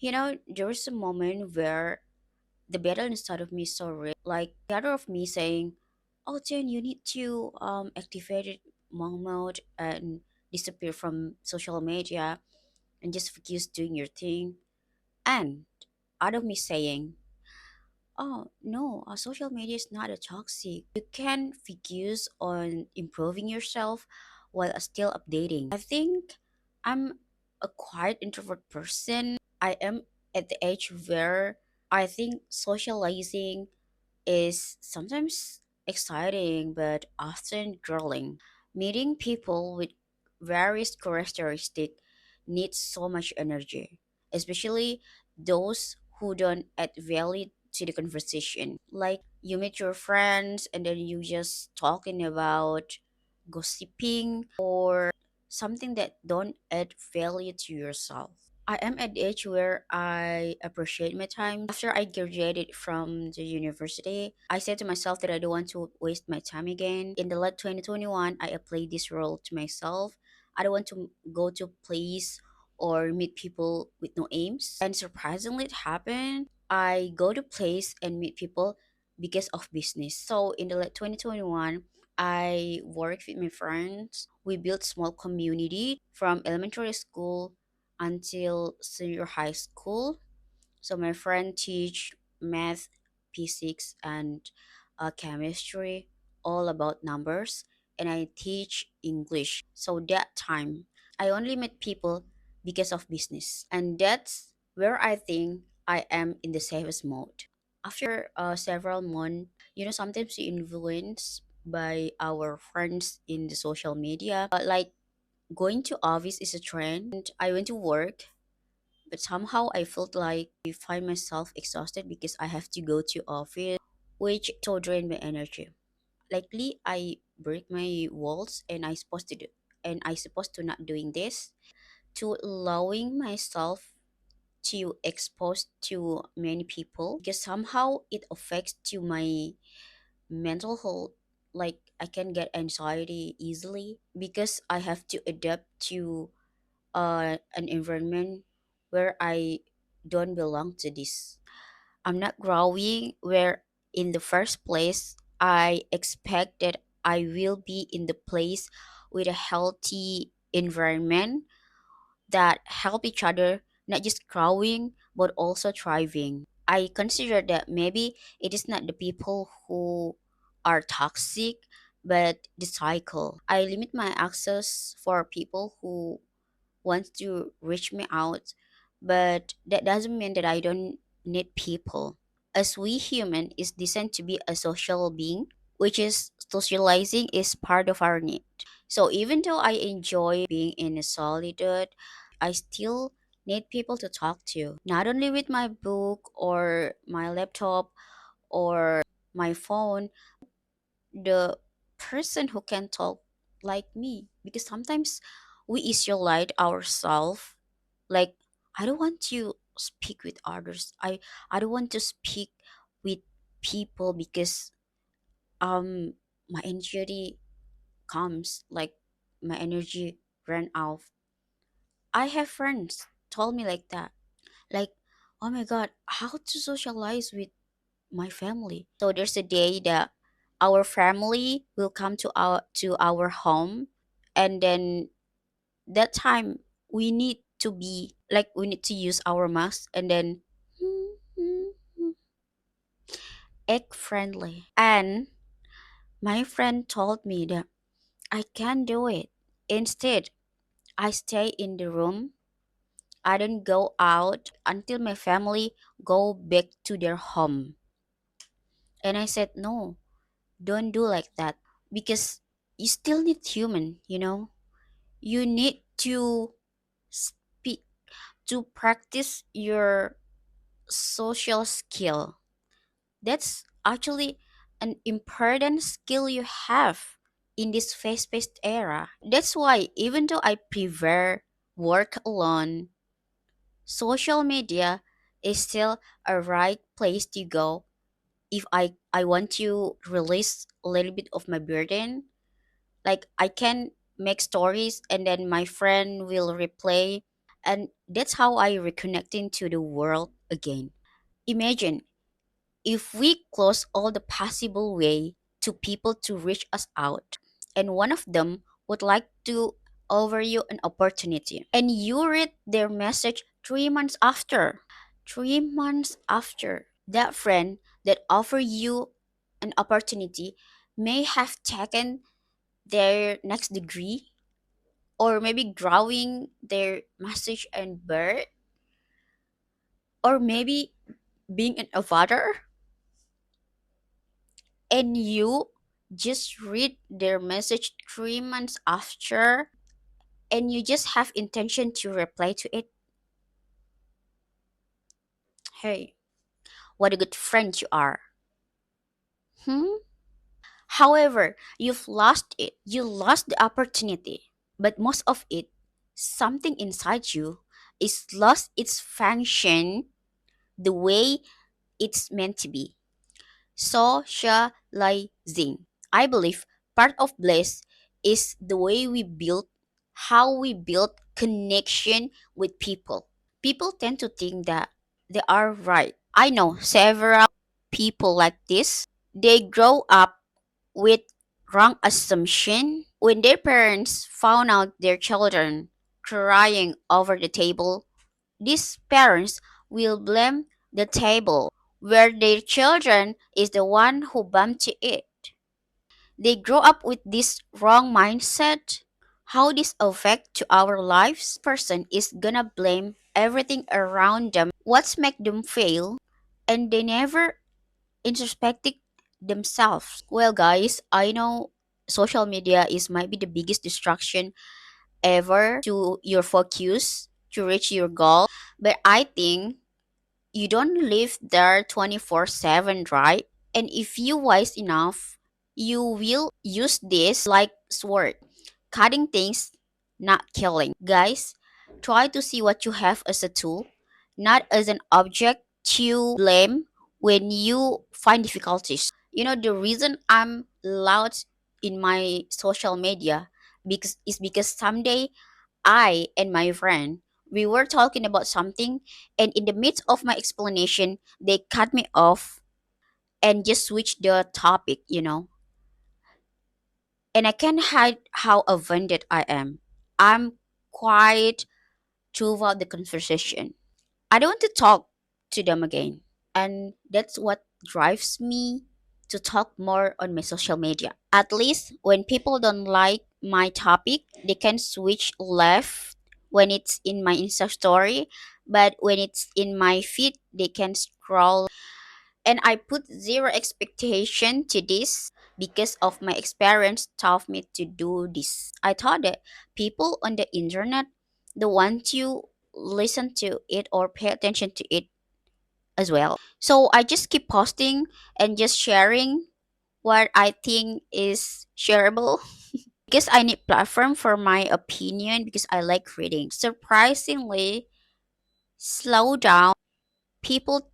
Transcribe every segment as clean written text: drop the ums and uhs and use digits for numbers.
There was a moment where the battle inside of me is so real. Like the other of me saying, "Oh, Jen, you need to activate it monk mode and disappear from social media and just focus doing your thing." And out of me saying, "Oh no, social media is not a toxic. You can focus on improving yourself while still updating." I think I'm a quiet introvert person. I am at the age where I think socializing is sometimes exciting but often grueling. Meeting people with various characteristics needs so much energy, especially those who don't add value to the conversation. Like you meet your friends and then you just talking about gossiping or something that don't add value to yourself. I am at the age where I appreciate my time. After I graduated from the university, I said to myself that I don't want to waste my time again. In the late 2021, I applied this role to myself. I don't want to go to place or meet people with no aims. And surprisingly, it happened. I go to place and meet people because of business. So in the late 2021, I worked with my friends. We built small community from elementary school until senior high school. So my friend teach math, physics, and chemistry, all about numbers, and I teach English. So that time, I only met people because of business, and that's where I think I am in the safest mode. After several months, sometimes you influence by our friends in the social media, like going to office is a trend. I went to work, but somehow I felt like I find myself exhausted because I have to go to office, which so drain my energy. Likely I break my walls and I supposed to not doing this to allowing myself to expose to many people because somehow it affects to my mental health. Like I can get anxiety easily because I have to adapt to an environment where I don't belong to this. I'm not growing where in the first place I expect that I will be in the place with a healthy environment that help each other, not just growing but also thriving. I consider that maybe it is not the people who are toxic but the cycle. I limit my access for people who wants to reach me out, but that doesn't mean that I don't need people. As we human is designed to be a social being, which is socializing is part of our need. So even though I enjoy being in a solitude, I still need people to talk to. Not only with my book or my laptop or my phone, the person who can talk like me. Because sometimes we isolate ourselves. Like I don't want to speak with others. I don't want to speak with people because um my energy comes like my energy ran out. I have friends told me like that. Like, oh my god, how to socialize with my family. So there's a day that our family will come to our home, and then that time we need to be like we need to use our mask and then egg friendly. And my friend told me that I can't do it. Instead, I stay in the room. I don't go out until my family go back to their home. And I said, no, don't do like that because you still need human. You need to speak to practice your social skill. That's actually an important skill you have in this fast-paced era. That's why even though I prefer work alone, social media is still a right place to go if I want to release a little bit of my burden. Like I can make stories and then my friend will replay And that's how I reconnect into the world again. Imagine if we close all the possible way to people to reach us out, and one of them would like to offer you an opportunity, and you read their message 3 months after. 3 months after, that friend that offered you an opportunity may have taken their next degree, or maybe drawing their message and bird, or maybe being an avatar, and you just read their message 3 months after, and you just have intention to reply to it. Hey, what a good friend you are. Hmm? However, you've lost it. You lost the opportunity. But most of it, something inside you is lost its function the way it's meant to be. Socializing. I believe part of bliss is the way we build, how we build connection with people. People tend to think that they are right. I know several people like this. They grow up with wrong assumption. When their parents found out their children crying over the table, these parents will blame the table where their children is the one who bumped it. They grow up with this wrong mindset. How this affect to our lives? Person is gonna blame everything around them. What's make them fail? And they never introspecting themselves. Well, guys, I know social media is might be the biggest distraction ever to your focus to reach your goal, but I think you don't live there 24/7, right? And if you wise enough, you will use this like sword, cutting things, not killing. Guys, try to see what you have as a tool, not as an object to blame when you find difficulties. You know, the reason I'm loud in my social media because someday I and my friend, we were talking about something, and in the midst of my explanation, they cut me off and just switched the topic. And I can't hide how offended I am. I'm quiet throughout the conversation. I don't want to talk to them again. And that's what drives me to talk more on my social media. At least when people don't like my topic, they can switch left when it's in my Insta story, but when it's in my feed, they can scroll. And I put zero expectation to this because of my experience taught me to do this. I thought that people on the internet, the want to listen to it or pay attention to it as well. So I just keep posting and just sharing what I think is shareable because I need platform for my opinion because I like reading. Surprisingly, slow down. People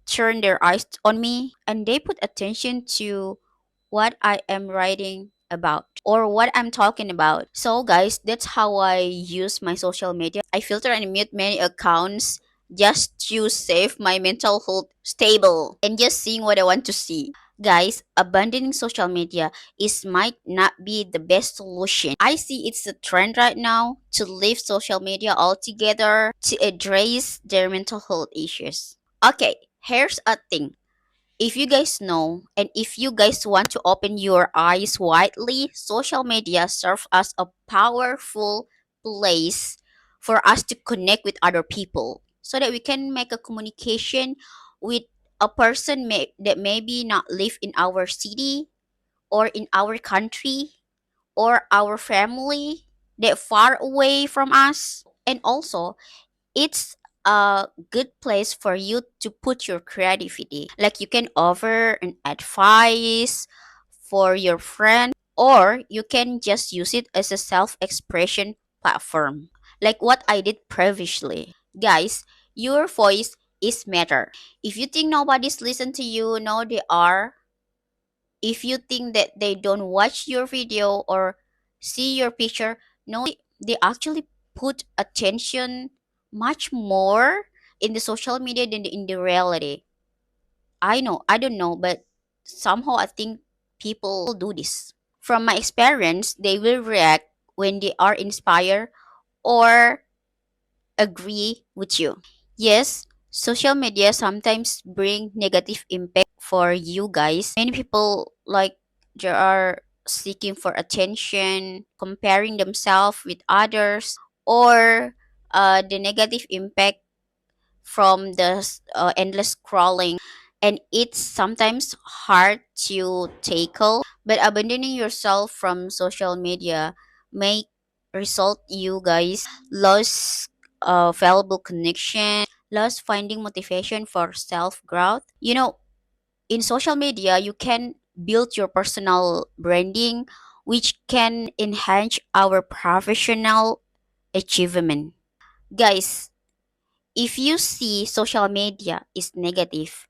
turn their eyes on me and they put attention to what I am writing about or what I'm talking about. So, guys, that's how I use my social media. I filter and mute many accounts just to save my mental health stable and just seeing what I want to see. Guys, abandoning social media is might not be the best solution. I see it's a trend right now to leave social media altogether to address their mental health issues. Okay, here's a thing. If you guys know, and if you guys want to open your eyes widely, social media serves as a powerful place for us to connect with other people so that we can make a communication with a person that maybe not live in our city or in our country or our family that far away from us. And also, it's a good place for you to put your creativity. Like you can offer an advice for your friend, or you can just use it as a self-expression platform. Like what I did previously. Guys, your voice is matter. If you think nobody's listen to you, no they are. If you think that they don't watch your video or see your picture, no they actually put attention much more in the social media than in the reality. I know, I don't know, but somehow I think people do this. From my experience, they will react when they are inspired or agree with you. Yes, social media sometimes bring negative impact for you guys. Many people like they are seeking for attention, comparing themselves with others, or the negative impact from the endless scrolling, and it's sometimes hard to tackle, but abandoning yourself from social media may result you guys lose valuable connection, lost finding motivation for self growth. You know, in social media you can build your personal branding, which can enhance our professional achievement. Guys, if you see social media is negative,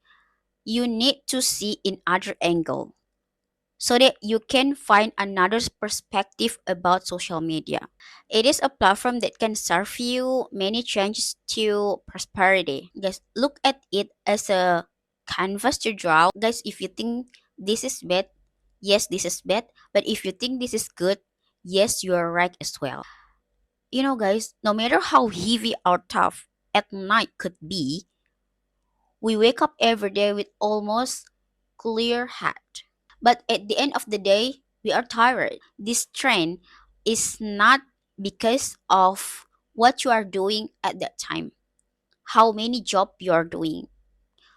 you need to see in other angle so that you can find another perspective about social media. It is a platform that can serve you many changes to prosperity. Guys, look at it as a canvas to draw. Guys, if you think this is bad, yes, this is bad. But if you think this is good, yes, you are right as well. You know, guys, no matter how heavy or tough at night could be, we wake up every day with almost clear head. But at the end of the day, we are tired. This trend is not because of what you are doing at that time, how many job you are doing,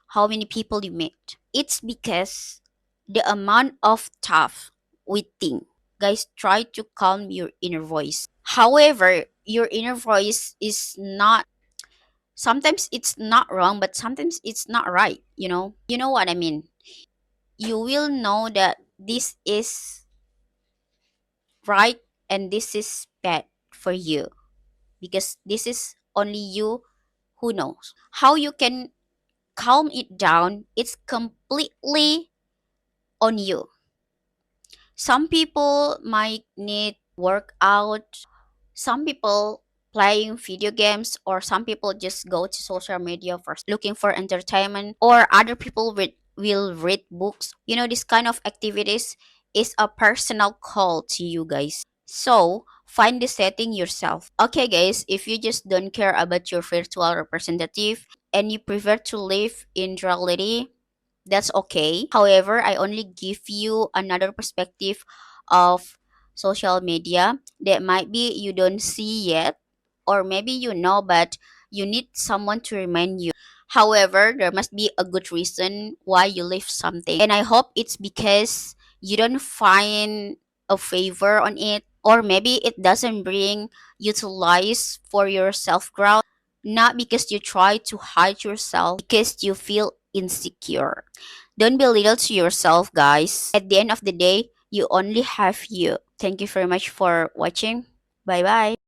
how many people you met. It's because the amount of tough we think. Guys, try to calm your inner voice. However, your inner voice is not, sometimes it's not wrong, but sometimes it's not right, you know? You know what I mean? You will know that this is right and this is bad for you, because this is only you who knows. How you can calm it down, it's completely on you. Some people might need workout, some people playing video games, or some people just go to social media for looking for entertainment, or other people will read books. You know, this kind of activities is a personal call to you guys, so find the setting yourself. Okay guys, if you just don't care about your virtual representative and you prefer to live in reality, that's okay. However, I only give you another perspective of social media that might be you don't see yet, or maybe you know, but you need someone to remind you. However, there must be a good reason why you leave something. And I hope it's because you don't find a favor on it, or maybe it doesn't bring utilize for your self growth, not because you try to hide yourself, because you feel insecure. Don't belittle to yourself, guys. At the end of the day, you only have you. Thank you very much for watching. Bye bye.